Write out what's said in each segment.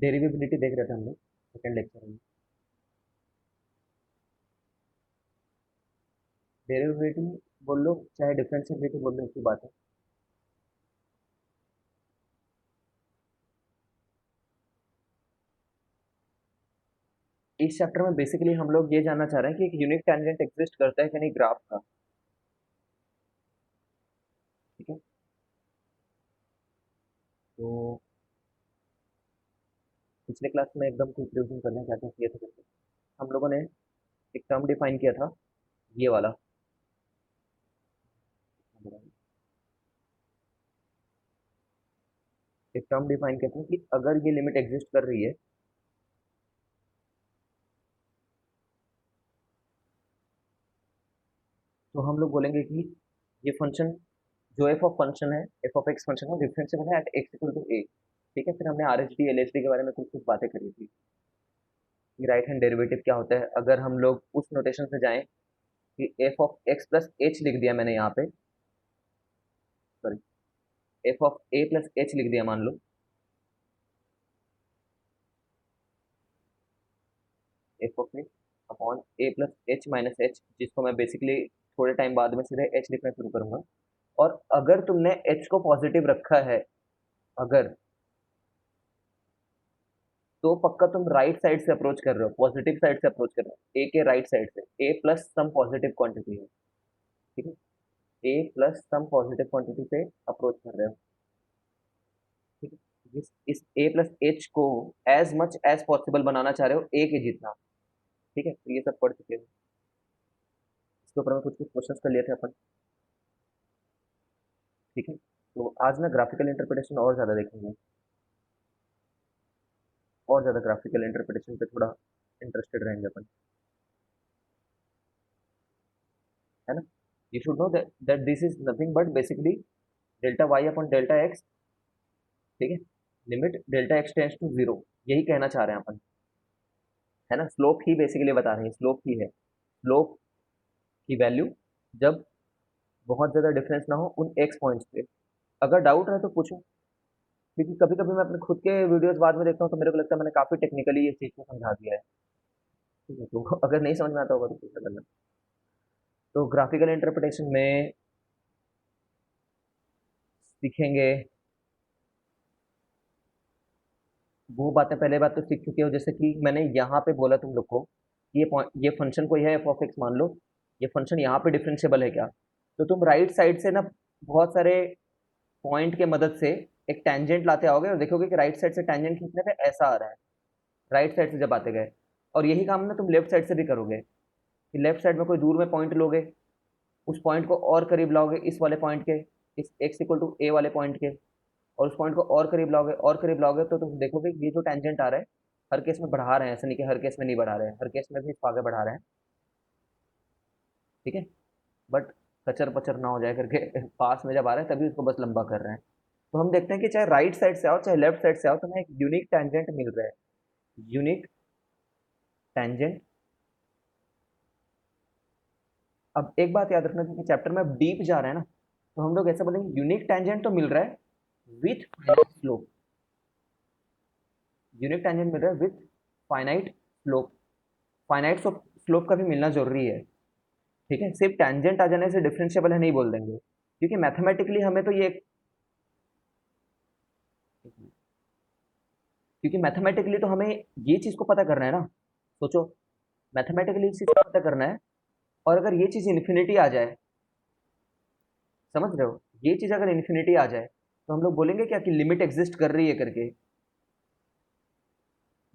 डेरिवेबिलिटी देख रहे थे हम लोग सेकेंड लेक्चर में। डेरिवेबिलिटी बोल लो चाहे डिफरेंशिएबिलिटी बोल लो, एक ही बात है। इस चैप्टर में बेसिकली हम लोग ये जानना चाह रहे हैं कि एक यूनिक टेंजेंट एग्जिस्ट करता है कि नहीं ग्राफ का। ठीक है, तो पिछले क्लास में एकदम क्विक रिवीजन करना है क्या क्या किया था करके। हम लोगों ने एक टर्म डिफाइन किया था, ये वाला। एक टर्म डिफाइन किया था कि अगर ये लिमिट एग्जिस्ट कर रही है तो हम लोग बोलेंगे कि ये फंक्शन जो एफ ऑफ फंक्शन है, एफ ऑफ एक्स फंक्शन है, डिफरेंशिएबल है eight x equal to a. ठीक है, फिर हमने R H D L H D के बारे में कुछ कुछ बातें करी थी कि राइट हैंड डेरिवेटिव क्या होता है। अगर हम लोग उस नोटेशन से जाएं कि f of x plus h लिख दिया मैंने यहाँ पे, sorry, f of a plus h लिख दिया मान लो, f of a upon a plus h minus h, जिसको मैं बेसिकली थोड़े टाइम बाद में सीधे एच लिखना शुरू करूंगा। और अगर तुमने एच को पॉजिटिव रखा है, अगर, तो पक्का तुम राइट साइड से अप्रोच कर रहे हो, पॉजिटिव साइड से अप्रोच कर रहे हो, ए के राइट साइड से, ए प्लस सम पॉजिटिव क्वांटिटी है। ठीक है, ए प्लस सम पॉजिटिव क्वांटिटी से अप्रोच कर रहे हो। ठीक है, इस ए प्लस एच को एज मच एज पॉसिबल बनाना चाह रहे हो ए के जितना। ठीक है, तो ये सब पढ़ चुके हो, इसके ऊपर में कुछ कुछ क्वेश्चंस कर लिए थे अपन। ठीक है, तो आज ना ग्राफिकल इंटरप्रिटेशन और ज़्यादा देखेंगे, और ज़्यादा ग्राफिकल इंटरप्रिटेशन पे थोड़ा इंटरेस्टेड रहेंगे अपन, है ना। You should know that this is nothing but basically delta Y upon delta X. ठीक है, limit delta X tends to zero, यही कहना चाह रहे हैं अपन, है ना। स्लोप ही बेसिकली बता रहे हैं, स्लोप ही है, स्लोप की वैल्यू जब बहुत ज़्यादा डिफरेंस ना हो उन एक्स पॉइंट्स पे। अगर डाउट है तो पूछो, क्योंकि कभी कभी मैं अपने खुद के वीडियोस बाद में देखता हूँ तो मेरे को लगता है मैंने काफ़ी टेक्निकली इस चीज़ को समझा दिया है। ठीक है, तो अगर नहीं समझ में आता होगा तो पूछा करना। तो ग्राफिकल इंटरप्रिटेशन में सीखेंगे वो बातें, पहले बात तो सीख चुके हो, जैसे कि मैंने यहाँ पे बोला तुम लोग को कि ये फंक्शन कोई है एफ ऑफ एक्स मान लो, ये फंक्शन यहाँ पे डिफरेंशिएबल है क्या। तो तुम राइट साइड से ना बहुत सारे पॉइंट के मदद से एक टेंजेंट लाते आओगे और देखोगे कि राइट साइड से टेंजेंट खींचने पे ऐसा आ रहा है, राइट साइड से जब आते गए। और यही काम ना तुम लेफ्ट साइड से भी करोगे कि लेफ्ट साइड में कोई दूर में पॉइंट लोगे, उस पॉइंट को और करीब लाओगे इस वाले पॉइंट के, इस एक्स इक्वल टू ए वाले पॉइंट के, और उस पॉइंट को और करीब लाओगे और करीब लाओगे, तो तुम देखोगे कि ये जो टेंजेंट आ रहा है हर केस में बढ़ा रहे हैं, ऐसा नहीं कि हर केस में नहीं बढ़ा रहे हैं, हर केस में भी इसको आगे बढ़ा रहे हैं। ठीक है, बट कचर पचर ना हो जाए करके पास में जब आ रहा है तभी उसको बस लंबा कर रहे हैं। तो हम देखते हैं कि चाहे राइट साइड से आओ चाहे लेफ्ट साइड से आओ तुम्हें एक यूनिक टेंजेंट मिल रहा है, यूनिक टेंजेंट। अब एक बात याद रखना, क्योंकि चैप्टर में अब डीप जा रहे हैं ना, तो हम लोग ऐसा बोलेंगे यूनिक टेंजेंट तो मिल रहा है with finite slope, unique tangent मिल रहा है with finite slope. Finite slope का भी मिलना जरूरी है। ठीक है, सिर्फ टेंजेंट आ जाने से डिफरेंशिएबल है नहीं बोल देंगे, क्योंकि मैथमेटिकली हमें तो ये, क्योंकि मैथमेटिकली तो हमें ये चीज को पता करना है ना। सोचो, मैथमेटिकली इस चीज को पता करना है, और अगर ये चीज इन्फिनिटी आ जाए, समझ रहे हो, ये चीज अगर इन्फिनिटी आ जाए तो हम लोग बोलेंगे क्या कि लिमिट एग्जिस्ट कर रही है करके,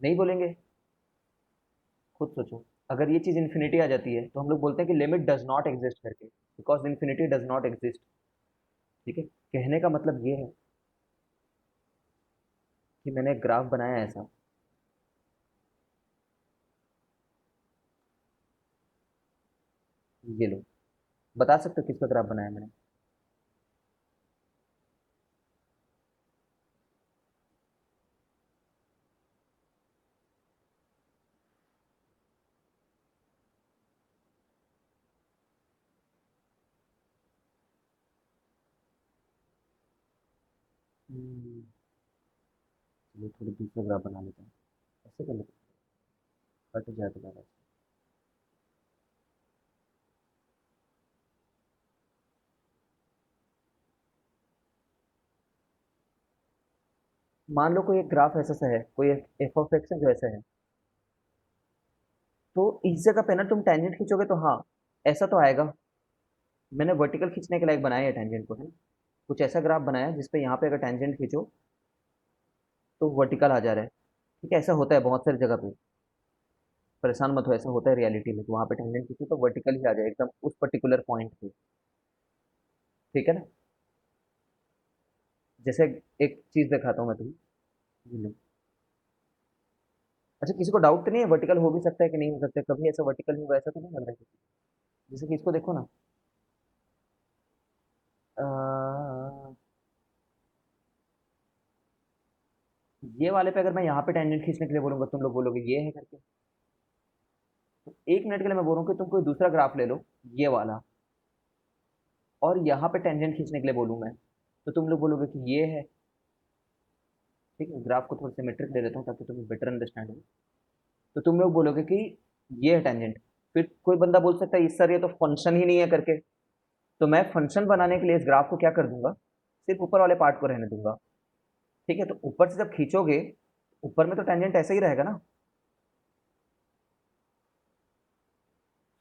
नहीं बोलेंगे। खुद सोचो, अगर ये चीज इन्फिनिटी आ जाती है तो हम लोग बोलते हैं कि लिमिट डज नॉट एग्जिस्ट करके, because infinity does not exist. ठीक है, कहने का मतलब ये है कि मैंने एक ग्राफ बनाया है ऐसा, ये लो, बता सकते हो किसका ग्राफ बनाया मैंने। हम्म, चलिए थोड़ी दूसरा ग्राफ बना लेते हैं, ऐसे कर लेते हैं, कट जाए तो ज़्यादा। मान लो कोई एक ग्राफ ऐसा सा है, कोई एफ ऑफ एक्स है जो ऐसा है, तो इस जगह पे ना तुम टेंजेंट खींचोगे तो हाँ, ऐसा तो आएगा। मैंने वर्टिकल खींचने के लायक बनाया है टेंजेंट को, है ना। कुछ ऐसा ग्राफ बनाया जिसपे यहाँ पे अगर टेंजेंट खींचो तो वर्टिकल आ जा रहा है। ठीक है, ऐसा होता है बहुत सारी जगह पे, परेशान मत हो, ऐसा होता है रियलिटी में, तो वहाँ पे टेंजेंट खींचो तो वर्टिकल ही आ जाए एकदम उस पर्टिकुलर पॉइंट पे। ठीक है ना। जैसे एक चीज दिखाता हूँ मैं तुम्हें, ये लो। अच्छा, किसी को डाउट तो नहीं है वर्टिकल हो भी सकता है कि नहीं हो सकता है, कभी ऐसा वर्टिकल नहीं हुआ, ऐसा तो नहीं लग रहा है किसी को? जैसे कि इसको देखो ना, अ, ये वाले पे अगर मैं यहाँ पे टेंजेंट खींचने के लिए बोलूंगा, तुम लोग बोलोगे ये है करके। तो 1 मिनट के लिए मैं बोल रहा हूँ कि तुम कोई दूसरा ग्राफ ले लो, ये वाला, और यहाँ पे टेंजेंट खींचने के लिए बोलूँ मैं, तो तुम लोग बोलोगे कि ये है। ठीक है, ग्राफ को थोड़ा सिमेट्रिक ले लेता हूँ ताकि तुम्हें बेटर अंडरस्टैंड हो। तो तुम लोग बोलोगे कि ये है टेंजेंट। फिर कोई बंदा बोल सकता है, इस सर ये तो फंक्शन ही नहीं है करके। तो मैं फंक्शन बनाने के लिए इस ग्राफ को क्या कर दूंगा, सिर्फ ऊपर वाले पार्ट को रहने दूंगा। ठीक है, तो ऊपर से जब खींचोगे, ऊपर में तो टेंजेंट ऐसा ही रहेगा ना।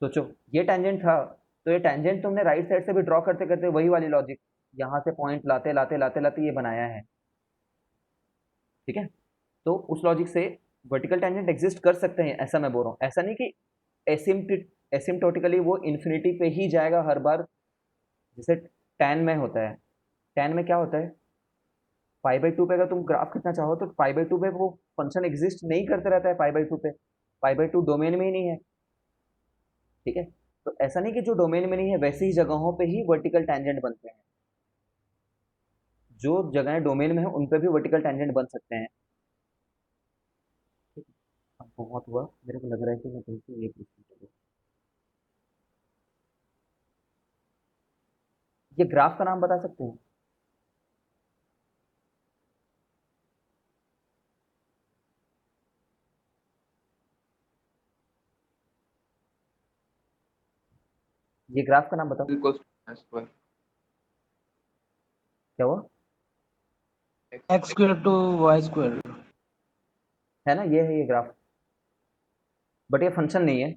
सोचो, ये टेंजेंट था, तो ये टेंजेंट तुमने राइट साइड से भी ड्रॉ करते करते वही वाली लॉजिक, यहाँ से पॉइंट लाते लाते लाते लाते ये बनाया है। ठीक है, तो उस लॉजिक से वर्टिकल टेंजेंट एग्जिस्ट कर सकते हैं, ऐसा मैं बोल रहा हूँ। ऐसा नहीं कि एसिम्प्टोटिकली वो इन्फिनिटी पे ही जाएगा हर बार। जैसे tan में होता है, tan में क्या होता है, पाई/2 पे अगर तुम ग्राफ खींचना चाहो तो पाई/2 पे वो फंक्शन एग्जिस्ट नहीं करते रहता है, पाई/2 पे, पाई/2 डोमेन में ही नहीं है। ठीक है, तो ऐसा नहीं कि जो डोमेन में नहीं है वैसी ही जगहों पे ही वर्टिकल टेंजेंट बनते हैं, जो जगहें डोमेन में है उन पे भी वर्टिकल टेंजेंट बन सकते हैं। ठीक है, अब बहुत हुआ, मेरे को लग रहा है कि मैं तुमसे ये पूछूं, ये ग्राफ का नाम बता सकते हैं? ये ग्राफ का नाम बताओ। equals to square. क्या हुआ? X square to Y square. है ना, ये है ये ग्राफ, बट ये फंक्शन नहीं है,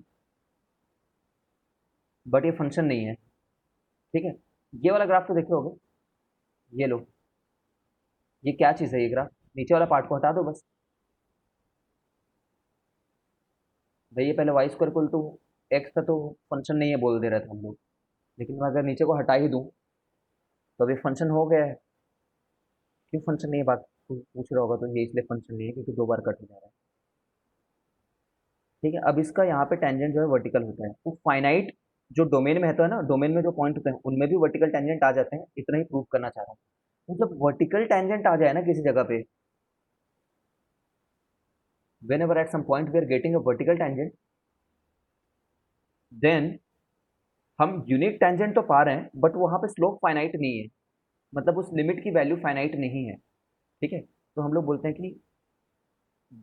बट ये फंक्शन नहीं है। ठीक है, ये वाला ग्राफ तो देखे होगे, ये लो, ये क्या चीज़ है, ये ग्राफ, नीचे वाला पार्ट को हटा दो बस। भाई ये पहले Y square equal to X था तो फंक्शन नहीं है बोल दे रहे थे हम लोग, लेकिन मैं अगर नीचे को हटा ही दूं तो अभी फंक्शन हो गया है। क्यों फंक्शन नहीं है, बात तू पूछ रहा होगा, तो ये इसलिए फंक्शन नहीं है क्योंकि 2 बार कट हो जा रहा है। ठीक है, अब इसका यहाँ पे टेंजेंट जो है वर्टिकल होता है, वो फाइनाइट जो डोमेन में है, तो है ना, डोमेन में जो पॉइंट होते हैं उनमें भी वर्टिकल टेंजेंट आ जाते हैं, इतना ही प्रूव करना चाह रहा हूँ। तो जब वर्टिकल टेंजेंट आ जाए ना किसी जगह पे, whenever at some point we are getting a vertical tangent, then हम यूनिक टेंजेंट तो पा रहे हैं बट वहां पे स्लोप फाइनाइट नहीं है, मतलब उस लिमिट की वैल्यू फाइनाइट नहीं है। ठीक है, तो हम लोग बोलते हैं कि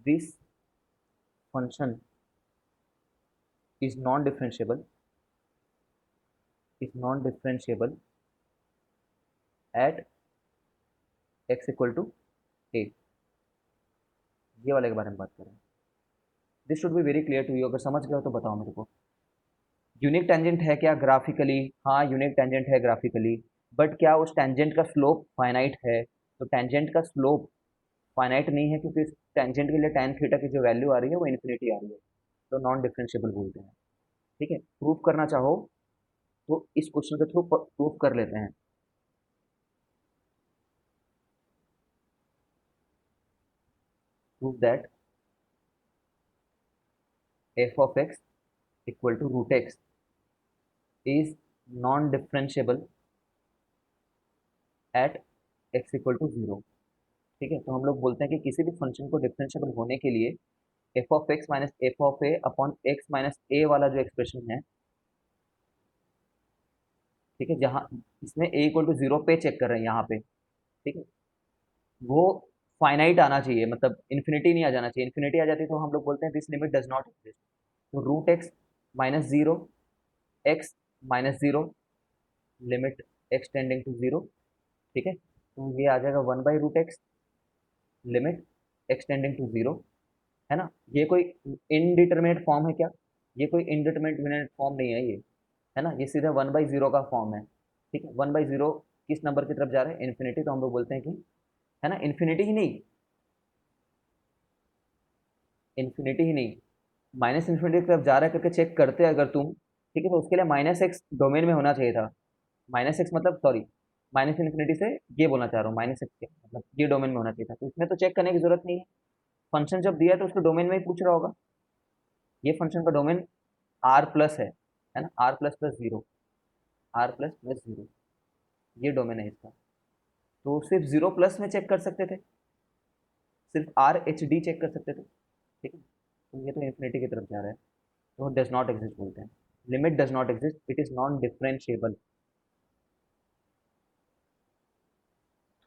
this function is non differentiable, is non differentiable at x equal to a. ये वाले के बारे में बात करें, this should be very clear to you, अगर समझ गए हो तो बताओ मेरे को। यूनिक टेंजेंट है क्या ग्राफिकली? हाँ, यूनिक टेंजेंट है ग्राफिकली, बट क्या उस टेंजेंट का स्लोप फाइनाइट है? तो टेंजेंट का स्लोप फाइनाइट नहीं है, क्योंकि इस टेंजेंट के लिए tan थीटा की जो वैल्यू आ रही है वो इन्फिनिटी आ रही है, तो नॉन डिफरेंशिएबल बोलते हैं। ठीक है, प्रूफ करना चाहो तो इस क्वेश्चन के थ्रू प्रूफ कर लेते हैं। Proof that F of X equal to root X is non differentiable at x equal to zero. ठीक है, तो हम लोग बोलते हैं कि किसी भी फंक्शन को डिफरेंशिएबल होने के लिए f of x minus f of a upon x minus a वाला जो एक्सप्रेशन है, ठीक है, जहाँ इसमें ए इक्वल टू जीरो पे चेक कर रहे हैं यहाँ पे, ठीक है, वो फाइनाइट आना चाहिए, मतलब इन्फिनिटी नहीं आ जाना चाहिए। इन्फिनिटी आ जाती तो हम लोग बोलते हैं this limit does not exist. तो root x minus zero, x minus zero, limit x tending to zero. ठीक है, तो ये आ जाएगा 1/√x, limit x tending to zero, है ना। ये कोई इनडिटरमिनेट फॉर्म है क्या? ये कोई इनडिटरमिनेट फॉर्म नहीं है ये, है ना। ये सीधा 1/0 का फॉर्म है। ठीक है, 1/0 किस नंबर की तरफ जा रहा है? इन्फिनिटी। तो हम लोग बोलते हैं कि, है ना, इन्फिनिटी ही नहीं, इन्फिनिटी ही नहीं, माइनस इन्फिनिटी की तरफ जा रहा है करके चेक करते अगर तुम, ठीक है, तो उसके लिए माइनस एक्स डोमेन में होना चाहिए था। माइनस एक्स मतलब, सॉरी, माइनस इन्फिनिटी से ये बोलना चाह रहा हूँ, माइनस एक्स के मतलब ये डोमेन में होना चाहिए था। तो इसमें तो चेक करने की जरूरत नहीं है, फंक्शन जब दिया है तो उसके डोमेन में ही पूछ रहा होगा। ये फंक्शन का डोमेन आर प्लस है ना, R plus plus zero, R plus plus zero, ये डोमेन है इसका। तो सिर्फ जीरो प्लस में चेक कर सकते थे, सिर्फ आर एच डी चेक कर सकते थे। ठीक है, तो ये तो इन्फिनिटी की तरफ जा रहा है, तो डज नॉट एग्जिस्ट बोलते हैं। Limit does not exist, it is non differentiable.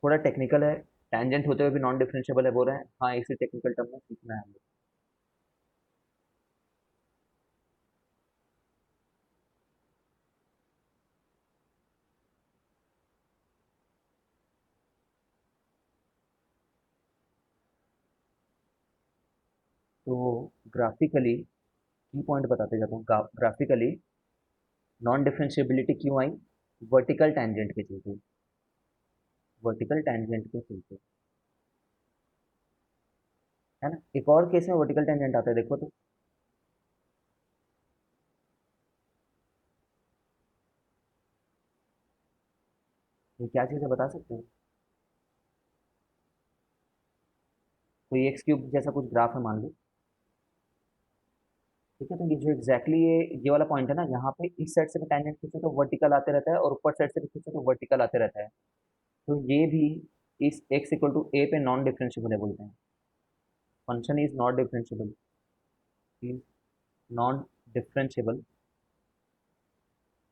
थोड़ा टेक्निकल है, टेंजेंट होते हुए भी नॉन डिफरेंशिएबल है बोल रहे हैं। हाँ, इसी टेक्निकल टर्म में सीखना है हमें। तो ग्राफिकली की पॉइंट बताते जाता हूँ। ग्राफिकली नॉन डिफरेंशिएबिलिटी क्यों आई? वर्टिकल टेंजेंट के चलते, वर्टिकल टेंजेंट के चलते, है ना। एक और केस में वर्टिकल टेंजेंट आता है, देखो तो। ये क्या चीज़ है बता सकते हो? कोई एक्स क्यूब जैसा कुछ ग्राफ है मान लो, ठीक है। तो ये जो एग्जैक्टली ये वाला पॉइंट है ना, यहाँ पे इस साइड से भी टेंजेंट खींचो तो वर्टिकल आते रहता है, और ऊपर साइड से भी खींचो तो वर्टिकल आते रहता है। तो ये भी इस एक्स इक्वल टू ए पे नॉन डिफरेंशिएबल है बोलते हैं। Function is not differentiable, is non differentiable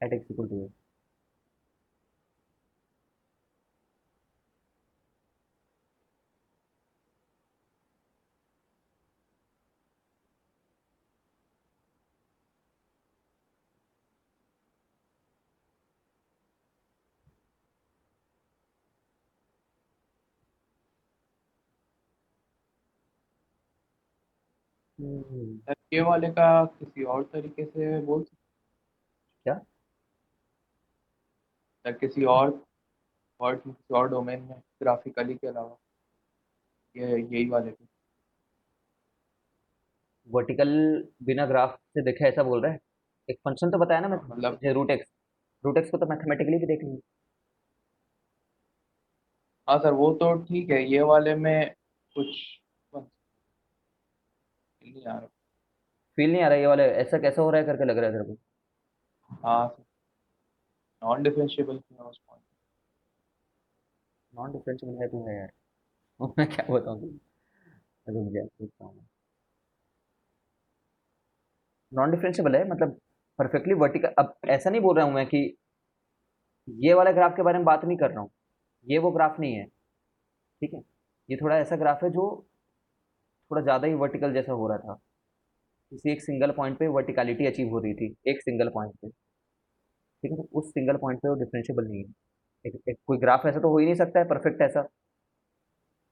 at x equal to A. Sir ये वाले का किसी और तरीके से बोल सकते क्या? हैं? किसी और वर्ड में, किसी और डोमेन में, ग्राफिकली के अलावा, ये यही वाले पे। वर्टिकल बिना ग्राफ से देखे ऐसा बोल रहा है? एक फंक्शन तो बताया ना मैं हाँ, तुमको, मतलब जैसे रूट एक्स को तो मैथमेटिकली भी देख लीजिए। हाँ सर, वो तो ठीक है, ये वाले में कुछ बस नहीं आ रहा। फील नहीं आ रहा है ये वाले, ऐसा कैसा हो रहा है करके लग रहा है तेरे को? हाँ सर, नॉन डिफरेंशिएबल किया उस पॉइंट। नॉन डिफरेंशिएबल है तू है यार। मैं क्या बताऊँ तुझे? रुक जा, पूछता हूँ। नॉन डिफरेंशिएबल है मतलब परफेक्टली वर्टिकल। अब ऐसा नहीं बोल रहा हूँ मैं कि ये वाला ग्राफ के बारे में बात नहीं कर रहा हूँ, ये वो ग्राफ नहीं है। ठीक है, ये थोड़ा ऐसा ग्राफ है जो थोड़ा ज़्यादा ही वर्टिकल जैसा हो रहा था। किसी एक सिंगल पॉइंट पे वर्टिकलिटी अचीव हो रही थी, एक सिंगल पॉइंट पे। ठीक है, तो उस सिंगल पॉइंट पे वो डिफरेंशिएबल नहीं है। एक कोई ग्राफ ऐसा तो हो ही नहीं सकता है परफेक्ट ऐसा।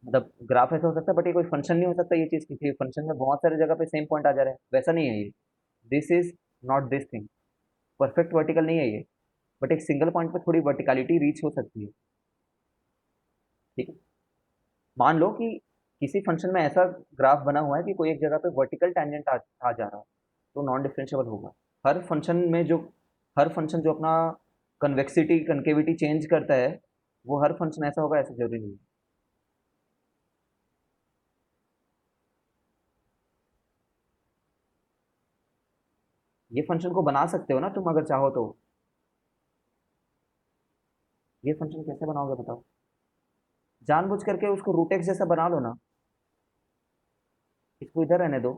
मतलब ग्राफ ऐसा हो सकता है बट ये कोई फंक्शन नहीं हो सकता ये चीज़, क्योंकि फंक्शन में बहुत सारी जगह पे सेम पॉइंट आ जा रहे हैं, वैसा नहीं है ये। This is not this thing, perfect vertical नहीं है ये। बट एक सिंगल पॉइंट पे थोड़ी वर्टिकलिटी रीच हो सकती है। ठीक है, मान लो कि किसी फंक्शन में ऐसा ग्राफ बना हुआ है कि कोई एक जगह पे वर्टिकल टेंजेंट आ जा रहा है, तो नॉन डिफरेंशिएबल होगा। हर फंक्शन में जो, हर फंक्शन जो अपना कन्वेक्सिटी कनकेविटी चेंज करता है, वो हर फंक्शन ऐसा होगा ऐसा जरूरी नहीं है। ये फंक्शन को बना सकते हो ना तुम अगर चाहो तो। ये फंक्शन कैसे बनाओगे बताओ? जानबूझ करके उसको रूट एक्स जैसा बना लो ना। इसको इधर रहने दो,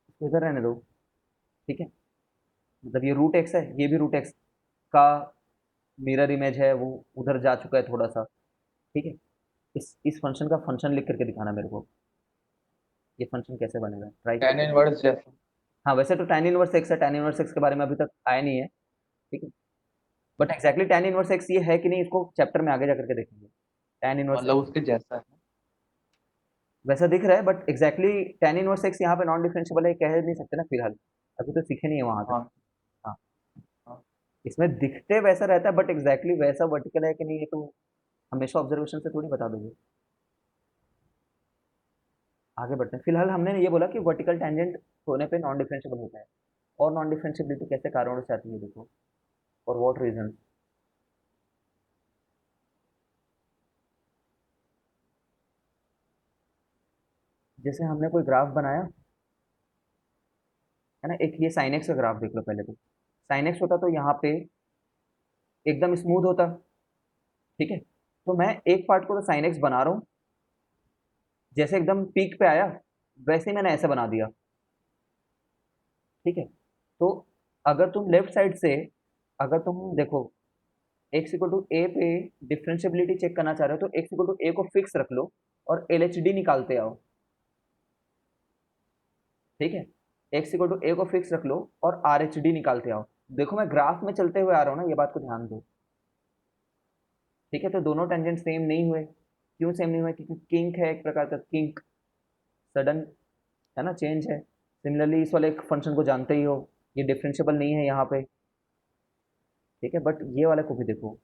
इसको इधर रहने दो। ठीक है, मतलब ये रूट एक्स है, ये भी रूट एक्स का मिरर इमेज है, वो उधर जा चुका है थोड़ा सा। ठीक है, इस फंक्शन का फंक्शन लिख करके दिखाना मेरे को, ये फंक्शन कैसे बनेगा, ट्राई tan करके। इनवर्स जैसा। हाँ वैसे तो tan इनवर्स एक्स है, tan इनवर्स एक्स के बारे में अभी तक आया नहीं है, ठीक है, but exactly tan inverse x ये है कि नहीं इसको चैप्टर में आगे जा करके देखेंगे। tan इनवर्स मतलब उसके जैसा है। वैसा दिख रहा है, but exactly tan inverse x यहाँ पे नॉन डिफरेंशिएबल है कह नहीं सकते ना फिलहाल, अभी तो सीखे नहीं है वहां तक। हाँ हाँ, हाँ। इसमें दिखते वैसा रहता है, बट एग्जैक्टली वैसा वर्टिकल है कि नहीं ये तो हमेशा ऑब्जर्वेशन से थोड़ी बता दोगे। आगे बढ़ते हैं, फिलहाल हमने ये बोला कि वर्टिकल टेंजेंट होने पे नॉन डिफरेंशिएबल होता है, और नॉन डिफरेंशिएबिलिटी कैसे कारणों से आती है देखो, फॉर व्हाट रीजन। जैसे हमने कोई ग्राफ बनाया है ना, एक ये साइन एक्स का ग्राफ देख लो पहले, तो साइन एक्स होता तो यहाँ पे एकदम स्मूथ होता, ठीक है, तो मैं एक पार्ट को तो साइन एक्स बना रहा हूँ, जैसे एकदम पीक पे आया वैसे ही मैंने ऐसे बना दिया, ठीक है, तो अगर तुम लेफ्ट साइड से, अगर तुम देखो एक्स इक्वल टू ए पे डिफरेंशियबिलिटी चेक करना चाह रहे हो तो एक्स इक्वल टू ए को फिक्स रख लो और एल एच डी निकालते आओ, ठीक है, एक्स इक्वल टू ए को फिक्स रख लो और आर एच डी निकालते आओ। देखो मैं ग्राफ में चलते हुए आ रहा हूँ ना, ये बात को ध्यान दो, ठीक है, तो दोनों टेंजेंट सेम नहीं हुए, क्यों सेम नहीं हुए, क्योंकि किंक है एक प्रकार का, किंक सडन है ना, चेंज है। सिमिलरली इस वाले एक फंक्शन को जानते ही हो, ये डिफरेंशिएबल नहीं है यहाँ पे, ठीक है, बट ये वाले को भी देखो,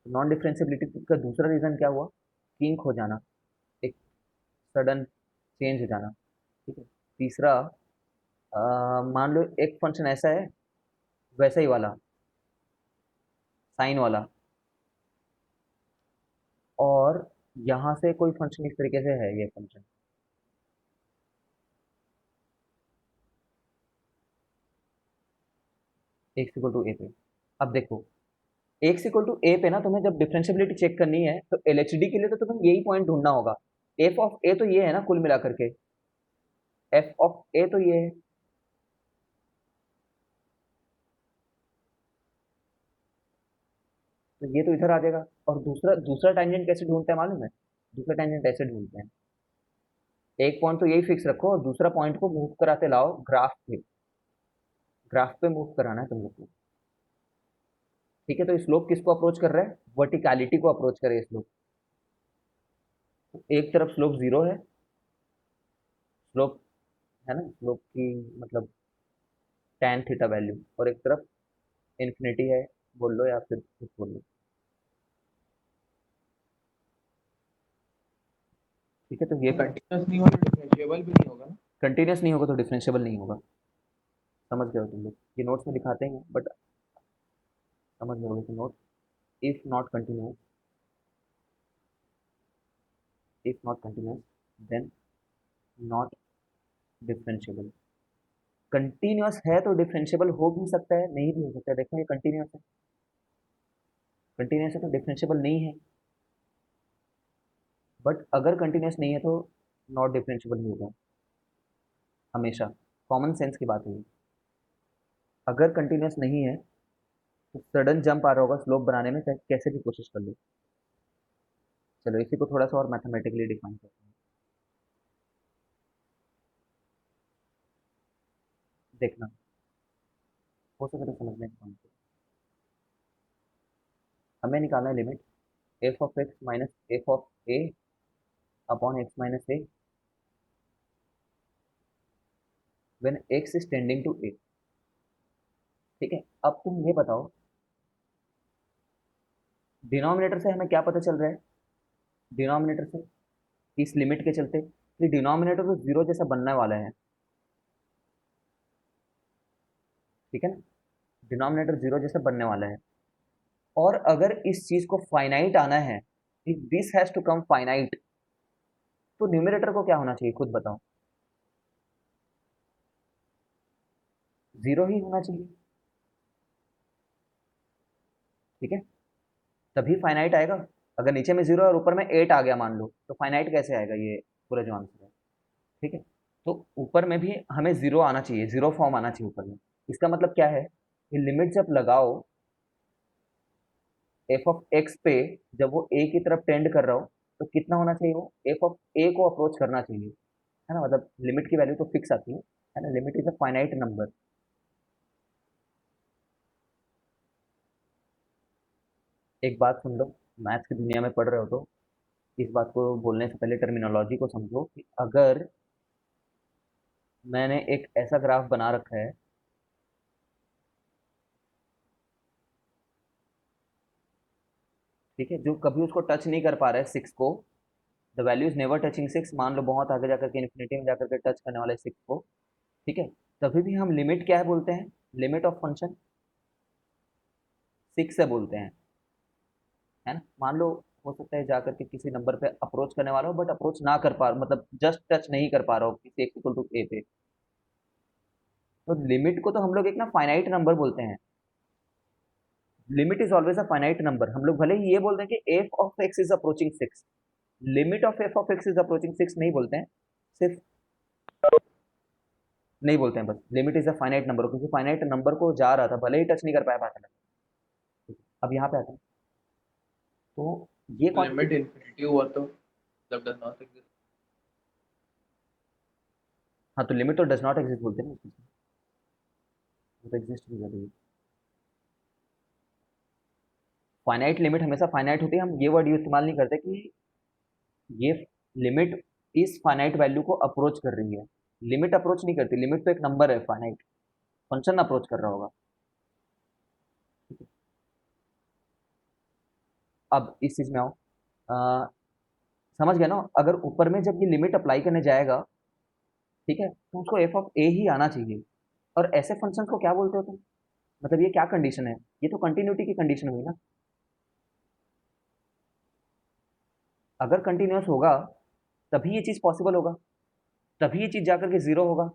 नॉन डिफरेंशिएबिलिटी का दूसरा रीजन क्या हुआ, किंक हो जाना, एक सडन चेंज हो जाना, ठीक है। तीसरा, मान लो एक फंक्शन ऐसा है, वैसा ही वाला साइन वाला, और यहाँ से कोई फंक्शन इस तरीके से है, ये फंक्शन एक्स इक्वल टू ए पे, अब देखो एक्स इक्वल टू ए पे ना तुम्हें जब डिफरेंशियबिलिटी चेक करनी है तो एल एच डी के लिए तो तुम्हें यही पॉइंट ढूंढना होगा, एफ ऑफ ए तो ये है ना कुल मिलाकर के, एफ ऑफ ए तो ये है, तो ये तो इधर आ जाएगा, और दूसरा दूसरा टेंजेंट कैसे ढूंढते हैं मालूम है, दूसरा टेंजेंट ऐसे ढूंढते हैं, एक पॉइंट तो यही फिक्स रखो और दूसरा पॉइंट को मूव कराते लाओ ग्राफ पे, ग्राफ पे मूव कराना है तुम लोग को, ठीक है, तो स्लोप किसको अप्रोच कर रहा है, वर्टिकलिटी को अप्रोच करे स्लोप, एक तरफ स्लोप जीरो है, स्लोप है ना, स्लोप की मतलब tan थीटा वैल्यू, और एक तरफ इन्फिनिटी है बोल लो या फिर कुछ बोल लो, ठीक है, तो ये ये कंटिन्यूस नहीं होगा, डिफरेंशिएबल भी नहीं होगा ना। कंटिन्यूस नहीं होगा तो डिफरेंशिएबल नहीं होगा, समझ गए हो तुम लोग, ये नोट्स में दिखाते हैं बट समझ गए होगे तो note, if not continuous, if not continuous then not differentiable, continuous है तो डिफरेंशिएबल हो भी सकता है नहीं भी हो सकता है, देखो ये कंटिन्यूस है, कंटिन्यूस है तो डिफरेंशिएबल नहीं है, बट अगर कंटिन्यूस नहीं है तो नॉट डिफरेंशिएबल ही होगा हमेशा, कॉमन सेंस की बात है ये, अगर कंटिन्यूस नहीं है तो सडन जंप आ रहा होगा स्लोप बनाने में, चाहे कैसे भी कोशिश कर लो। चलो इसी को थोड़ा सा और मैथमेटिकली डिफाइन करते हैं, देखना हो सके तो समझने का काम करो। हमें निकालना है limit f of x minus f of a upon x minus a when x is tending to a, ठीक है, अब तुम ये बताओ डिनोमिनेटर से हमें क्या पता चल रहा है, डिनोमिनेटर से इस लिमिट के चलते कि डिनोमिनेटर तो जीरो जैसा बनने वाला है, ठीक है ना, डिनोमिनेटर जीरो जैसा बनने वाला है, और अगर इस चीज को फाइनाइट आना है, if this has to come finite, तो न्यूमरेटर को क्या होना चाहिए खुद बताओ, जीरो ही होना चाहिए, ठीक है, तभी फाइनाइट आएगा, अगर नीचे में जीरो और ऊपर में एट आ गया मान लो तो फाइनाइट कैसे आएगा, ये पूरा जो आंसर है, ठीक है, तो ऊपर में भी हमें जीरो आना चाहिए, जीरो फॉर्म आना चाहिए ऊपर में, इसका मतलब क्या है, ये लिमिट जब लगाओ एफ ऑफ एक्स पे जब वो ए की तरफ टेंड कर रहा हो तो कितना होना चाहिए, वो एफ ऑफ ए को अप्रोच करना चाहिए, है ना, मतलब लिमिट की वैल्यू तो फिक्स आती है ना, limit is a finite number. एक बात सुन लो, मैथ्स की दुनिया में पढ़ रहे हो तो इस बात को बोलने से पहले टर्मिनोलॉजी को समझो कि अगर मैंने एक ऐसा ग्राफ बना रखा है, ठीक है, जो कभी उसको टच नहीं कर पा रहा है सिक्स को, the value is never touching six, मान लो बहुत आगे जाकर के इन्फिनिटी में जाकर के टच करने वाले सिक्स को, ठीक है, तभी भी हम लिमिट क्या है बोलते हैं, लिमिट ऑफ फंक्शन सिक्स से बोलते हैं, है ना। मान लो हो सकता है जाकर के किसी नंबर पे अप्रोच करने वाला हो बट अप्रोच ना कर पा, मतलब जस्ट टच नहीं कर पा रहा हो किसी एक्स इक्वल टू ए पे, तो लिमिट को तो हम लोग एक ना फाइनाइट नंबर बोलते हैं। Limit is always a finite number, हम लोग भले ही ये बोलते हैं कि f of x is approaching six, limit of f of x is approaching six नहीं बोलते हैं, सिर्फ नहीं बोलते हैं, बस limit is a finite number, क्योंकि फाइनाइट नंबर को जा रहा था भले ही टच नहीं कर पाया बात अलग है। अब यहाँ पे आता है, तो ये क्वांटिटी, लिमिट इन्फिनिटी हुआ तो मतलब डज नॉट एग्जिस्ट। हाँ तो लिमिट तो डज नॉट एग्जिस्ट बोलते हैं ना, वो तो एग्जिस्ट नहीं कर रही है। फाइनाइट लिमिट हमेशा फाइनाइट होती है, हम ये वर्ड इस्तेमाल नहीं करते कि ये लिमिट इस फाइनाइट वैल्यू को अप्रोच कर रही है, लिमिट अप्रोच नहीं करती, लिमिट तो एक नंबर है फाइनाइट, फंक्शन अप्रोच कर रहा होगा। अब इस चीज में आओ, अ, समझ गया ना, अगर ऊपर में जब ये लिमिट अप्लाई करने जाएगा, ठीक है, तो उसको एफ ऑफ ए ही आना चाहिए। और ऐसे फंक्शन को क्या बोलते हो तुम, मतलब ये क्या कंडीशन है, ये तो कंटिन्यूटी की कंडीशन हुई ना। अगर कंटिन्यूअस होगा तभी ये चीज पॉसिबल होगा, तभी ये चीज जाकर के जीरो होगा,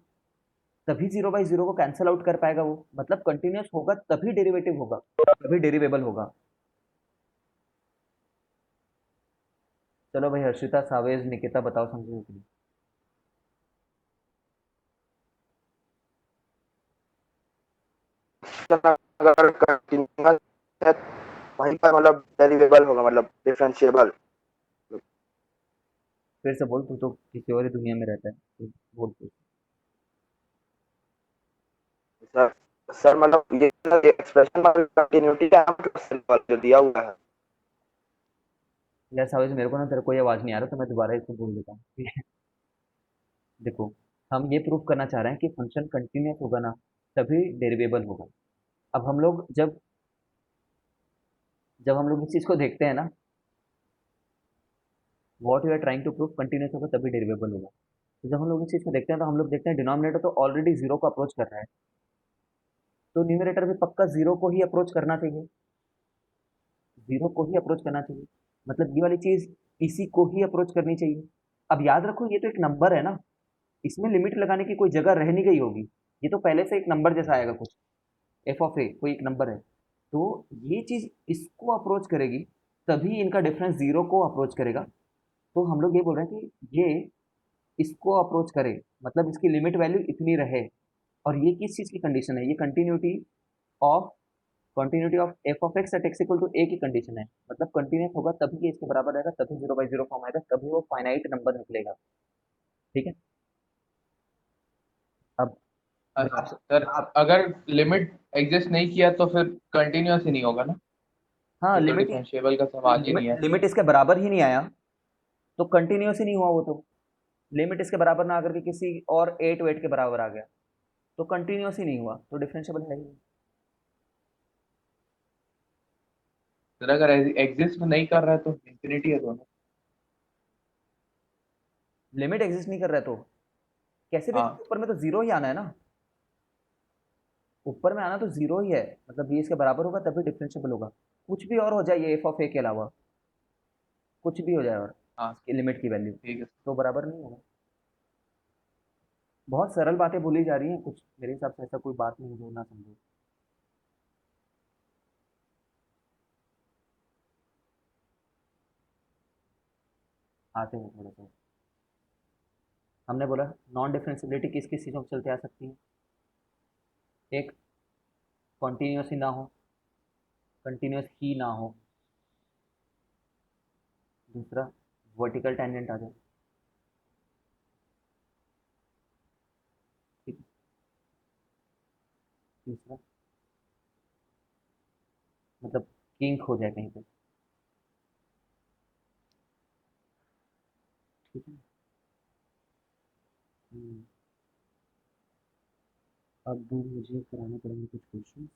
तभी जीरो बाई जीरो को कैंसिल आउट कर पाएगा वो, मतलब कंटिन्यूअस होगा तभी डेरिवेटिव होगा, तभी डेरिवेबल होगा। चलो भाई, हर्षिता, सावेज, निकिता, बताओ समझो कि नहीं। अगर कंटिन्यूअस है वहीं पर मतलब डेरिवेबल होगा, मतलब डिफरेंशिएबल। फिर से बोल, तू तो किसी और ही दुनिया में रहता है, तू बोल तू। सर सर मतलब ये एक्सप्रेशन में कंटिन्यूटी का सिंबल जो दिया हुआ है। यार सावेज, मेरे को ना तेरे कोई आवाज नहीं आ रहा, तो मैं दोबारा इसको बोल देता हूँ, ठीक है। देखो, हम ये प्रूव करना चाह रहे हैं कि फंक्शन कंटिन्यूअस होगा ना तभी डेरिवेबल होगा। अब हम लोग जब जब हम लोग इस चीज को देखते हैं ना, what you are trying to prove, continuous होगा तभी डेरिवेबल होगा, तो जब हम लोग इस चीज को देखते हैं तो हम लोग देखते हैं डिनोमिनेटर तो ऑलरेडी जीरो को अप्रोच कर रहा है, तो न्यूमरेटर भी पक्का जीरो को ही अप्रोच करना चाहिए, जीरो को ही अप्रोच करना चाहिए, मतलब ये वाली चीज इसी को ही अप्रोच करनी चाहिए। अब याद रखो, ये तो एक नंबर है ना, इसमें लिमिट लगाने की कोई जगह रह नहीं गई होगी, ये तो पहले से एक नंबर जैसा आएगा कुछ, एफ ऑफ ए कोई एक नंबर है, तो ये चीज इसको अप्रोच करेगी, तभी इनका डिफरेंस जीरो को अप्रोच करेगा। तो हम लोग ये बोल रहे हैं कि ये इसको अप्रोच करे, मतलब इसकी लिमिट वैल्यू इतनी रहे, और ये किस चीज की कंडीशन है, ये of continuity of f of x at x equal to a की कंडीशन है, मतलब कंटिन्यूस होगा तभी ये इसके बराबर रहेगा, तभी जीरो बाई जीरो फॉर्म आएगा, तभी वो फाइनाइट नंबर निकलेगा, ठीक है। अब अच्छा ग्राफ, सर, ग्राफ, अगर लिमिट एग्जिस्ट नहीं किया तो फिर कंटिन्यूअस ही नहीं होगा ना, हाँ फिर तो लिमिट, डिफरेंशिएबल का सवाल ही नहीं लिमिट है। लिमिट इसके बराबर ही नहीं आया, तो कंटिन्यूस ही नहीं हुआ वो तो, लिमिट इसके बराबर ना आकर के किसी और एट वेट के बराबर आ गया, तो कंटिन्यूस ही नहीं हुआ, तो डिफरेंशिएबल है ही नहीं। सर अगर एग्जिस्ट नहीं कर रहा है तो इंफिनिटी है दोनों। लिमिट एग्जिस्ट नहीं कर रहा है तो कैसे भी हाँ। ऊपर में तो जीरो ही आना है ना, ऊपर में आना तो जीरो ही है, मतलब ये इसके बराबर होगा तभी डिफरेंशिएबल होगा, कुछ भी और हो जाए ये एफ ऑफ ए के अलावा, कुछ भी हो जाए और हाँ इसकी लिमिट की वैल्यू, ठीक है। तो बराबर नहीं होगा। बहुत सरल बातें बोली जा रही हैं, कुछ मेरे हिसाब से ऐसा कोई बात नहीं है जो ना समझो। आते हैं थोड़ा सा, हमने बोला नॉन डिफरेंशिबिलिटी किस किस चीज़ों में चलते आ सकती है, एक कॉन्टीन्यूस ही ना हो, कंटिन्यूस ही ना हो, दूसरा वर्टिकल टेंजेंट आ जाए। ठीक है। तीसरा मतलब किंक हो जाए कहीं पे। ठीक है। हम्म, अब मुझे कराने पड़ेंगे कुछ क्वेश्चन।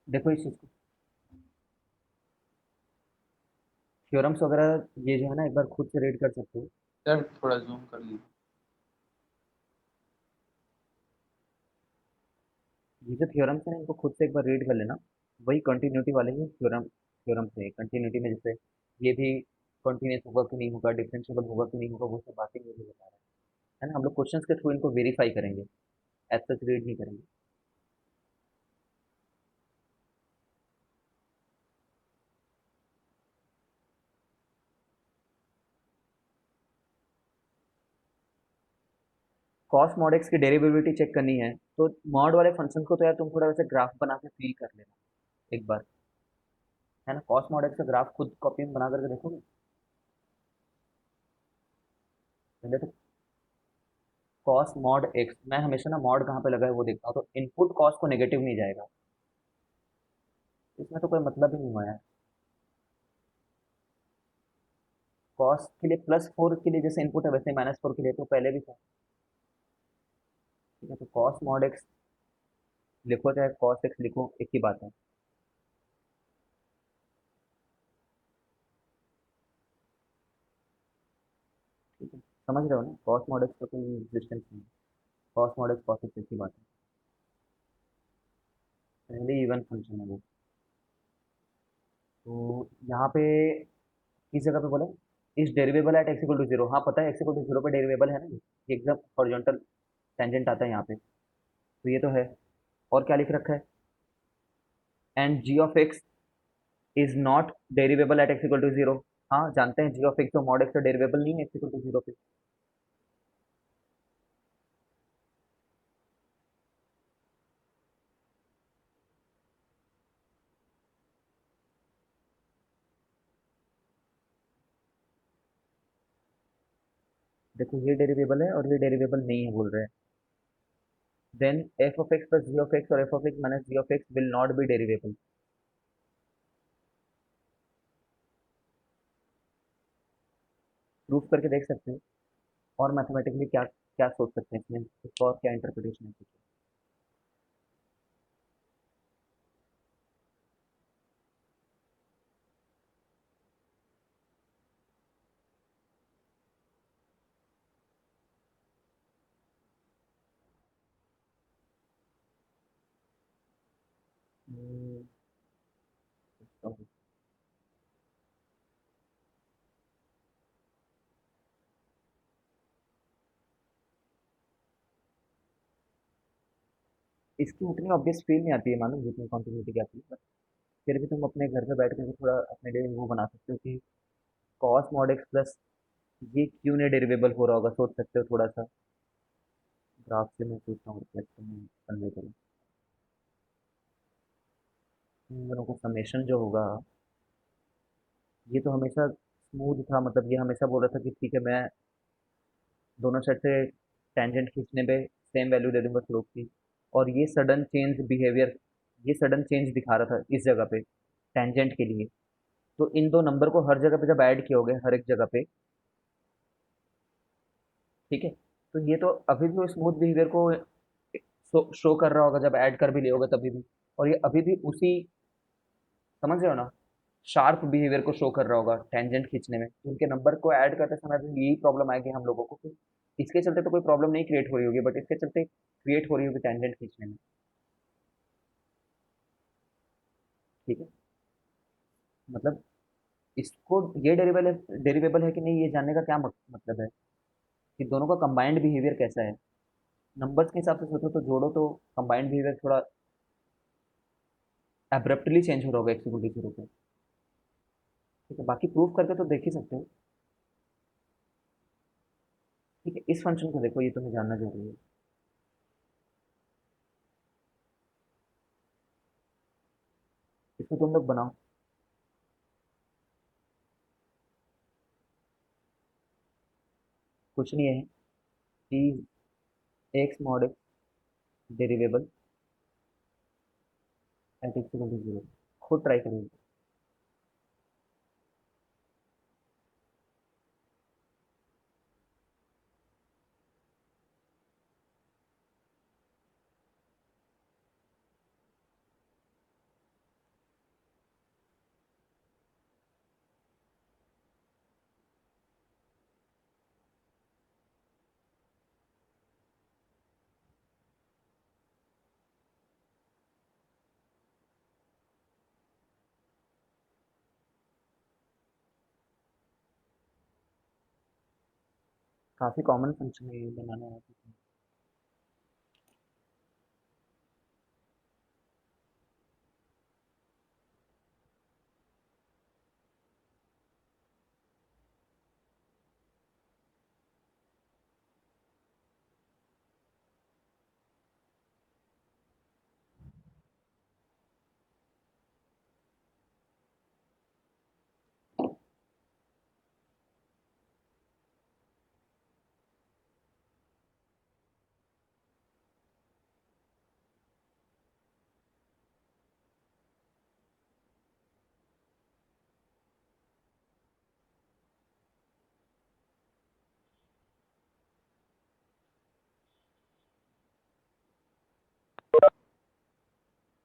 देखो इस चीज़ को, थ्योरम्स वगैरह ये जो है ना, एक बार खुद से रीड कर सकते हो। सर थोड़ा जूम कर लीजिए। ये जो थ्योरम्स है ना, इनको खुद से एक बार रीड कर लेना। वही कंटिन्यूटी वाले ही थ्योरम से कंटिन्यूटी में जैसे ये भी कंटिन्यूस होगा कि नहीं होगा, डिफरेंशिएबल होगा कि नहीं होगा, वो सब बातें मुझे बता रहा है ना। हम लोग क्वेश्चंस के थ्रू इनको वेरीफाई करेंगे, एज सच रीड नहीं करेंगे। कॉस मॉड एक्स की डेरिवेबिलिटी चेक करनी है तो मॉड वाले फंक्शन को तो यार तुम थोड़ा वैसे ग्राफ बना के फील कर लेना एक बार, है ना। कॉस मॉड एक्स का ग्राफ खुद कॉपी में बना करके देखोगे पहले तो। कॉस मॉड एक्स, मैं हमेशा ना मॉड कहाँ पे लगा है वो देखता हूँ, तो इनपुट कॉस को नेगेटिव नहीं जाएगा, इसमें तो कोई मतलब ही नहीं हुआ यार। कॉस के लिए +4 के लिए जैसे इनपुट है वैसे -4 के लिए तो पहले भी था। ठीक है, तो कॉस मॉड एक्स लिखो चाहे कॉस एक्स लिखो, एक ही बात है। ठीक है, समझ रहे हो ना, कॉस मॉड एक्स का कोई एग्जिस्टेंस नहीं है। Cos mod x cos x एक ही बात है, पहले इवन फंक्शन है वो। तो यहाँ पे किस जगह पे बोला, इस derivable at x equal to zero, हाँ पता है एक्स इक्वल टू जीरो पे डेरिवेबल है ना, ये एकदम हॉरिजॉन्टल टेंजेंट आता है यहाँ पे, तो ये तो है। और क्या लिख रखा है, and g of x is not derivable at x equal to zero. हाँ जानते हैं जी ऑफ एक्स तो मॉड एक्स का डेरिवेबल नहीं है एक्स इक्वल टू जीरो पे। देखो ये डेरिवेबल है और ये डेरिवेबल नहीं है बोल रहे हैं, then f of x plus g of x और f of x minus g of x will not be derivable. Proof करके देख सकते हो, और मैथमेटिकली क्या क्या सोच सकते हैं इसमें, इसका और क्या इंटरप्रिटेशन है सोचो। हम्म, तो इसकी उतनी ऑब्वियस फील नहीं आती है मालूम, जितनी कॉन्टिन्यूटी की आती है, बट फिर भी तुम अपने घर पे बैठ के थोड़ा अपने लिए वो बना सकते हो कि कॉस मॉड एक्स प्लस ये क्यों नहीं डेरिवेबल हो रहा होगा, सोच सकते हो थोड़ा सा। ग्राफ से मैं सोचता हूँ रिफ्लेक्ट में कन्वे करूँ इन दोनों का समेशन जो होगा। ये तो हमेशा स्मूथ था, मतलब ये हमेशा बोल रहा था कि ठीक है मैं दोनों साइड से टेंजेंट खींचने पे सेम वैल्यू दे दूंगा स्लोप की, और ये सडन चेंज बिहेवियर, ये सडन चेंज दिखा रहा था इस जगह पे टेंजेंट के लिए। तो इन दो नंबर को हर जगह पे जब ऐड किया होगे हर एक जगह पे, ठीक है। तो ये तो अभी भी स्मूथ बिहेवियर को शो कर रहा होगा जब ऐड कर भी लिया होगा तभी भी, और ये अभी भी उसी, समझ रहे हो ना, शार्प बिहेवियर को शो कर रहा होगा टेंजेंट खींचने में। तो उनके नंबर को ऐड करते समय भी यही प्रॉब्लम आएगी हम लोगों को कि इसके चलते तो कोई प्रॉब्लम नहीं क्रिएट हो रही होगी, बट इसके चलते क्रिएट हो रही होगी टेंजेंट खींचने में। ठीक है, मतलब इसको, ये डेरिवेबल है कि नहीं ये जानने का क्या मतलब है कि दोनों का कंबाइंड बिहेवियर कैसा है। नंबर्स के हिसाब से सोचो तो जोड़ो तो कंबाइंड बिहेवियर थोड़ा एब्रप्टली चेंज हो रहा होगा एक्स इक्वल टू जीरो पे। ठीक है, बाकी प्रूफ करके तो देख ही सकते हो। ठीक है, इस फंक्शन को देखो, ये तुम्हें जानना जरूरी है। इसको तुम लोग बनाओ। कुछ नहीं है कि x mod x derivable at x equal to zero, खुद ट्राई करिए। काफी कॉमन फंक्शन है ये बनाना है।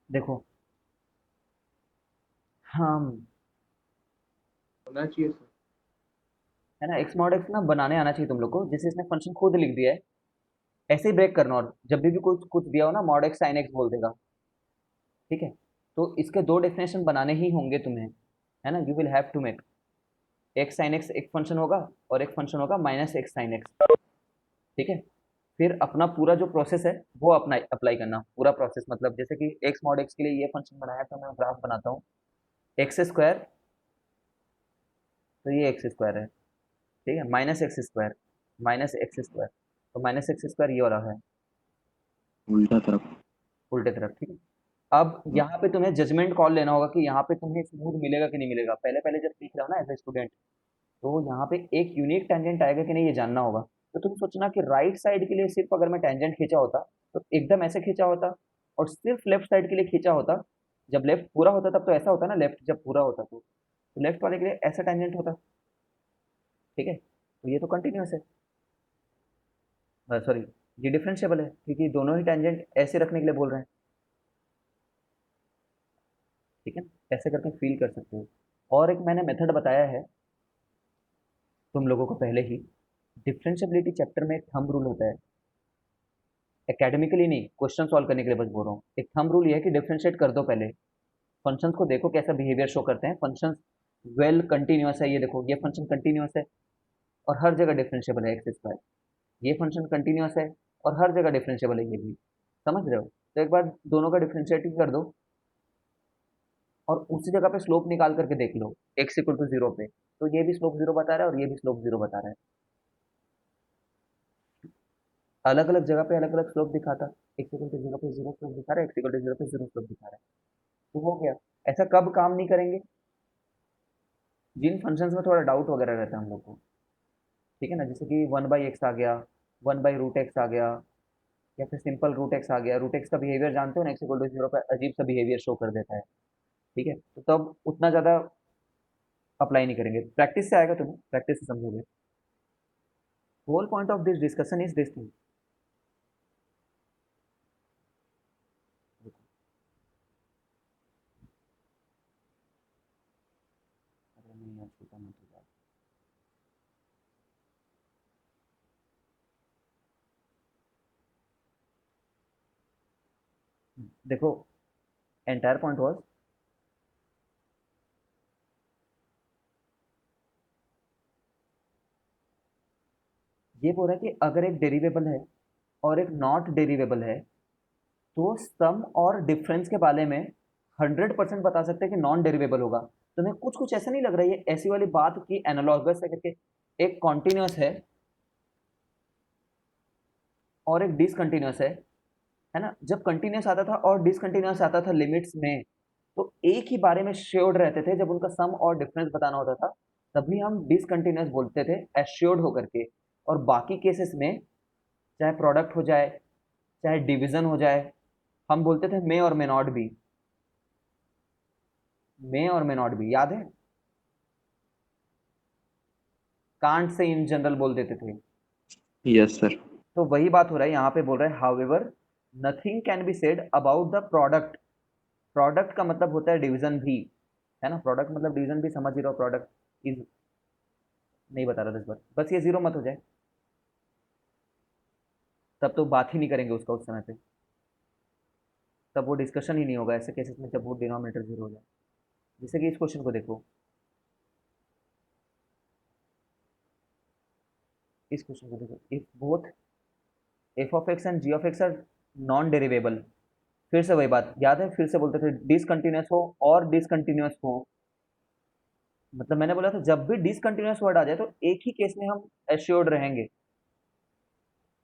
देखो, हाँ, होना चाहिए सर। है ना, एक्स मॉड एक्स ना बनाने आना चाहिए तुम लोग को, जैसे इसने फंक्शन खुद लिख दिया है ऐसे ही ब्रेक करना, और जब भी कुछ कुछ दिया हो ना मॉड एक्स साइन एक्स बोल देगा। ठीक है, तो इसके दो डेफिनेशन बनाने ही होंगे तुम्हें, है ना, you will have to make. X sine X एक फंक्शन होगा, और एक फंक्शन होगा माइनस एक्स साइन एक्स। ठीक है, फिर अपना पूरा जो प्रोसेस है वो अपना अप्लाई करना, पूरा प्रोसेस, मतलब जैसे कि एक्स मॉड एक्स के लिए ये फंक्शन बनाया तो मैं ग्राफ बनाता हूँ, एक्स स्क्वायर, तो ये एक्स स्क्वायर है। ठीक है, minus x square, minus x square, तो माइनस एक्स स्क्वायर ये वाला है उल्टा तरफ। उल्टे तरफ। ठीक है, अब यहाँ पे तुम्हें जजमेंट कॉल लेना होगा कि यहाँ पे तुम्हें स्मूथ मिलेगा कि नहीं मिलेगा। पहले पहले जब सीख रहे हो ना एज ए स्टूडेंट, तो यहाँ पे एक यूनिक टेंजेंट आएगा कि नहीं ये जानना होगा। तो तुम सोचना कि राइट साइड के लिए सिर्फ अगर मैं टेंजेंट खींचा होता तो एकदम ऐसे खींचा होता, और सिर्फ लेफ्ट साइड के लिए खींचा होता, जब लेफ्ट पूरा होता तब तो ऐसा होता ना, लेफ्ट जब पूरा होता तो लेफ्ट वाले के लिए ऐसा टेंजेंट होता। ठीक है, तो ये तो कंटिन्यूस है, सॉरी, ये डिफरेंशिएबल है क्योंकि दोनों ही टेंजेंट ऐसे रखने के लिए बोल रहे हैं। ठीक है, ऐसे करके फील कर सकते हो। और एक मैंने मेथड बताया है तुम लोगों को पहले ही, डिफरेंशियबिलिटी चैप्टर में एक थंब रूल होता है, एकेडमिकली नहीं, क्वेश्चन सॉल्व करने के लिए बस बोल रहा हूँ। एक थंब रूल ये है कि डिफरेंशिएट कर दो पहले, फंक्शंस को देखो कैसा बिहेवियर शो करते हैं फंक्शंस। वेल कंटिन्यूस है, ये देखो ये फंक्शन कंटिन्यूस है और हर जगह डिफरेंशिएबल है एक्स स्क्वायर। ये फंक्शन कंटिन्यूस है और हर जगह डिफरेंशिएबल है ये भी। समझ रहे हो, तो एक बार दोनों का डिफरेंशिएटिंग कर दो और उसी जगह पे स्लोप निकाल करके देख लो, एक्स इक्वल टू जीरो पे, तो ये भी स्लोप जीरो बता रहा है और ये भी स्लोप जीरो बता रहा है। अलग अलग जगह पे अलग अलग स्लोप दिखाता, एक्स इक्वल टू जीरो पे जीरो स्लोप दिखा रहा है, एक्स इक्वल टू जीरो पे जीरो स्लोप दिखा रहा है। तो हो गया। ऐसा कब काम नहीं करेंगे, जिन फंक्शंस में थोड़ा डाउट वगैरह रहता है हम लोग को। ठीक है ना, जैसे कि वन बाई एक्स आ गया, वन बाई रूट एक्स आ गया, या फिर सिंपल रूट एक्स आ गया। रूट एक्स का बिहेवियर जानते हो ना, एक्स इक्वल टू जीरो पे अजीब सा बिहेवियर शो कर देता है। ठीक है, तो तब उतना ज़्यादा अप्लाई नहीं करेंगे, प्रैक्टिस से आएगा, तुम्हें प्रैक्टिस से समझोगे। Whole point of this discussion is this thing. देखो एंटायर पॉइंट वाज ये बोल रहा है कि अगर एक डेरिवेबल है और एक नॉट डेरिवेबल है तो सम और डिफरेंस के बारे में 100% बता सकते हैं कि नॉन डेरिवेबल होगा। तुम्हें कुछ कुछ ऐसा नहीं लग रहा है ये ऐसी वाली बात की एनालॉगस है करके एक कॉन्टिन्यूस है और एक डिसकंटिन्यूस है ना। जब कंटिन्यूस आता था और डिसकंटिन्यूस आता था लिमिट्स में तो एक ही बारे में श्योर्ड रहते थे। जब उनका सम और डिफरेंस बताना होता था तभी हम डिसकंटिन्यूस बोलते थे एश्योर्ड होकर के। और बाकी केसेस में चाहे प्रोडक्ट हो जाए चाहे डिवीजन हो जाए हम बोलते थे मे और मे नॉट बी। मे और मे नॉट बी याद है, कांट से इन जनरल बोल देते थे। Yes sir. तो वही बात हो रहा है यहाँ पे बोल रहा है however nothing can be said about the product. Product का मतलब होता है डिवीजन भी, है ना। प्रोडक्ट मतलब डिवीजन भी समझ ही रहो। प्रोडक्ट इज नहीं बता रहा था इस बार, बस ये जीरो मत हो जाए तब तो बात ही नहीं करेंगे उसका उस समय पे। तब वो डिस्कशन ही नहीं होगा ऐसे केसेस में जब वो डिनोमिनेटर जीरो हो जाए। जैसे कि इस क्वेश्चन को देखो, इस क्वेश्चन को देखो, if both f of x and g of x are non derivable. फिर से वही बात याद है, फिर से बोलते थे डिसकंटिन्यूस हो और डिसकंटिन्यूस हो। मतलब मैंने बोला था जब भी डिसकंटिन्यूस वर्ड आ जाए तो एक ही केस में हम एश्योर्ड रहेंगे,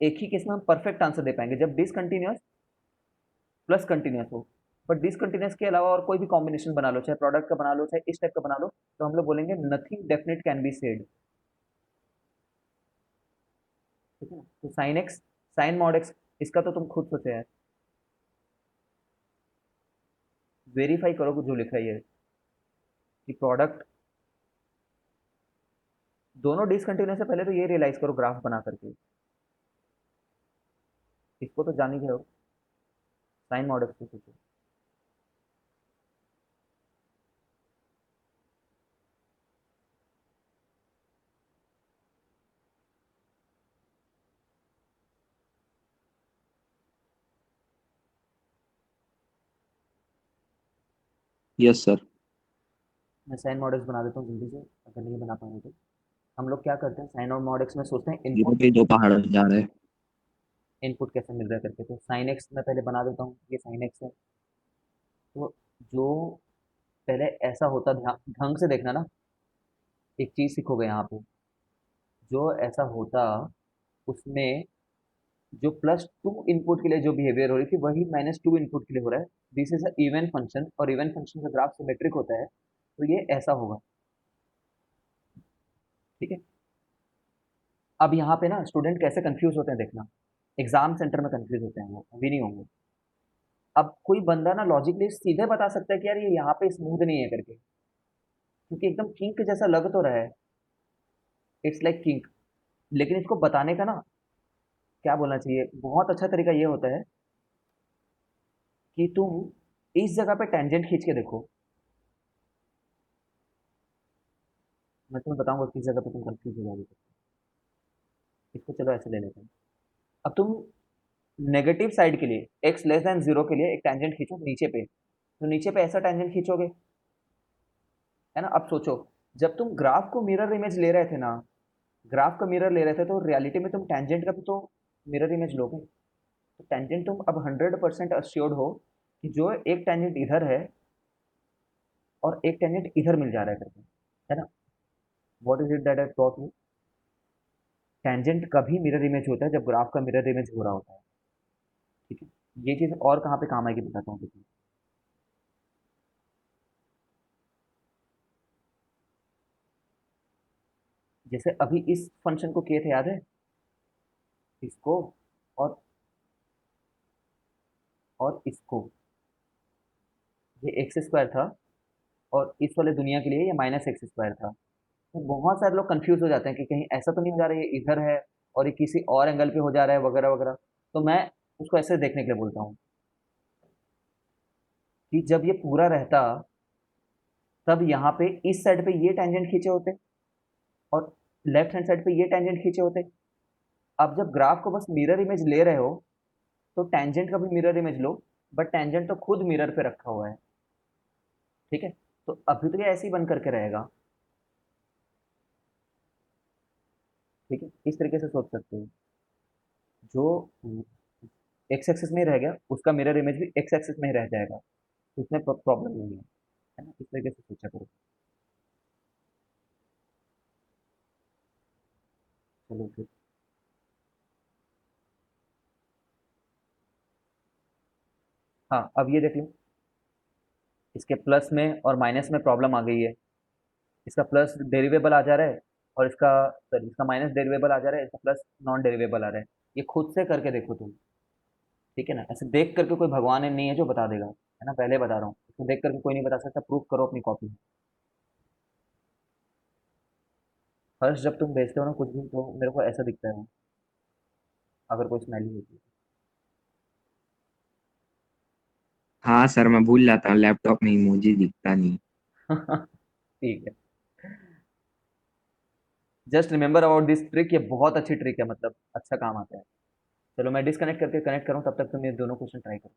एक ही केस में हम परफेक्ट आंसर दे पाएंगे जब डिसकंटिन्यूस प्लस कंटिन्यूस हो। बट डिसकंटिन्यूस के अलावा और कोई भी कॉम्बिनेशन बना लो, चाहे प्रोडक्ट का बना लो चाहे इस टाइप का बना लो, तो हम लोग बोलेंगे nothing definite can be said. ठीक है ना। तो sine X sine mod X इसका तो तुम खुद सोचो यार, वेरीफाई करो जो लिखा है ये कि प्रोडक्ट दोनों डिसकंटिन्यूस से पहले तो ये रियलाइज करो ग्राफ बना करके, इसको तो जान ही गए हो। साइन मॉड एक्स को सोचो। Yes sir. मैं साइन मॉड एक्स बना देता हूँ जल्दी से, अगर नहीं बना पाए तो। हम लोग क्या करते हैं साइन और मॉड एक्स में सोचते हैं जीरो इनपुट, पे दो पहाड़ जा रहे हैं। इनपुट कैसे मिल रहा है करके। तो साइन एक्स मैं पहले बना देता हूँ, ये साइन एक्स है। तो जो पहले ऐसा होता, ध्यान ढंग से देखना ना, एक चीज सीखोगे यहाँ पे। जो ऐसा होता उसमें जो +2 इनपुट के लिए जो बिहेवियर हो रही थी वही -2 इनपुट के लिए हो रहा है। This is a even function और इवन फंक्शन का ग्राफ सिमेट्रिक होता है तो ये ऐसा होगा। ठीक है। अब यहाँ पे ना स्टूडेंट कैसे कंफ्यूज होते हैं देखना, एग्जाम सेंटर में कंफ्यूज होते हैं वो, अभी नहीं होंगे। अब कोई बंदा ना लॉजिकली सीधे बता सकता है कि यार ये यहाँ पे स्मूथ नहीं है करके, क्योंकि एकदम किंक जैसा लग तो रहा है, इट्स लाइक किंक। लेकिन इसको बताने का ना क्या बोलना चाहिए, बहुत अच्छा तरीका ये होता है कि तुम इस जगह पे टेंजेंट खींच के देखो। मैं तुम्हें बताऊंगा किस जगह पे तुम कंफ्यूज हो जाओगे। इसको चलो ऐसे ले लेते हैं। अब तुम नेगेटिव साइड के लिए x<0 के लिए एक टेंजेंट खींचो नीचे पे, तो नीचे पे ऐसा टेंजेंट खींचोगे, है ना। अब सोचो जब तुम ग्राफ को मिरर इमेज ले रहे थे ना, ग्राफ का मिरर ले रहे थे तो रियलिटी में तुम टेंजेंट का भी तो मिरर इमेज लोगे। तो टेंजेंट तुम अब 100% अश्योर्ड हो कि जो एक टेंजेंट इधर है और एक टेंजेंट इधर मिल जा रहा है करके, है ना। What is it that I taught you, tangent कभी मिरर इमेज होता है जब ग्राफ का मिरर इमेज हो रहा होता है। ठीक है। ये चीज और कहाँ पे काम आएगी बताता हूँ देखिए। जैसे अभी इस फंक्शन को किए थे याद है, इसको और इसको, ये एक्स स्क्वायर था और इस वाले दुनिया के लिए ये -x² था। तो बहुत सारे लोग कंफ्यूज हो जाते हैं कि कहीं ऐसा तो नहीं हो जा रहा है ये इधर है और ये किसी और एंगल पे हो जा रहा है वगैरह वगैरह, तो मैं उसको ऐसे देखने के लिए बोलता हूँ कि जब ये पूरा रहता तब यहाँ पे इस साइड पे ये टेंजेंट खींचे होते और लेफ्ट हैंड साइड पे ये टेंजेंट खींचे होते। अब जब ग्राफ को बस मिरर इमेज ले रहे हो तो टेंजेंट का भी mirror image low, but tangent तो खुद मिरर पे रखा हुआ है, ठीक है। तो अभी तो ये ऐसे ही बन करके रहेगा, ठीक है, इस तरीके से सोच सकते हो। जो एक्स एक्सिस में ही रह गया उसका मिरर इमेज भी एक्स एक्सिस में ही रह जाएगा, तो उसमें प्रॉब्लम नहीं है ना, इस तरीके से सोचा करो। चलो फिर, हाँ अब ये देख लो, इसके प्लस में और माइनस में प्रॉब्लम आ गई है। इसका प्लस डेरिवेबल आ जा रहा है और इसका, सॉरी, इसका माइनस डेरिवेबल आ जा रहा है, इसका प्लस नॉन डेरिवेबल आ रहा है। ये खुद से करके देखो तुम, ठीक है ना, ऐसे देख करके कोई भगवान नहीं है जो बता देगा, है ना, पहले बता रहा हूँ, इसको देख करके कोई नहीं बता सकता, प्रूफ करो अपनी कॉपी में। फर्स्ट जब तुम भेजते हो ना कुछ भी तो मेरे को ऐसा दिखता है वो, अगर कोई स्मेल ही होती हाँ सर, मैं भूल जाता हूँ, लैपटॉप में इमोजी दिखता नहीं। है। ठीक है, just remember about this trick, ये बहुत अच्छी ट्रिक है, मतलब अच्छा काम आता है। चलो मैं डिस्कनेक्ट करके कनेक्ट करूँ, तब तक तुम ये दोनों क्वेश्चन ट्राई करो।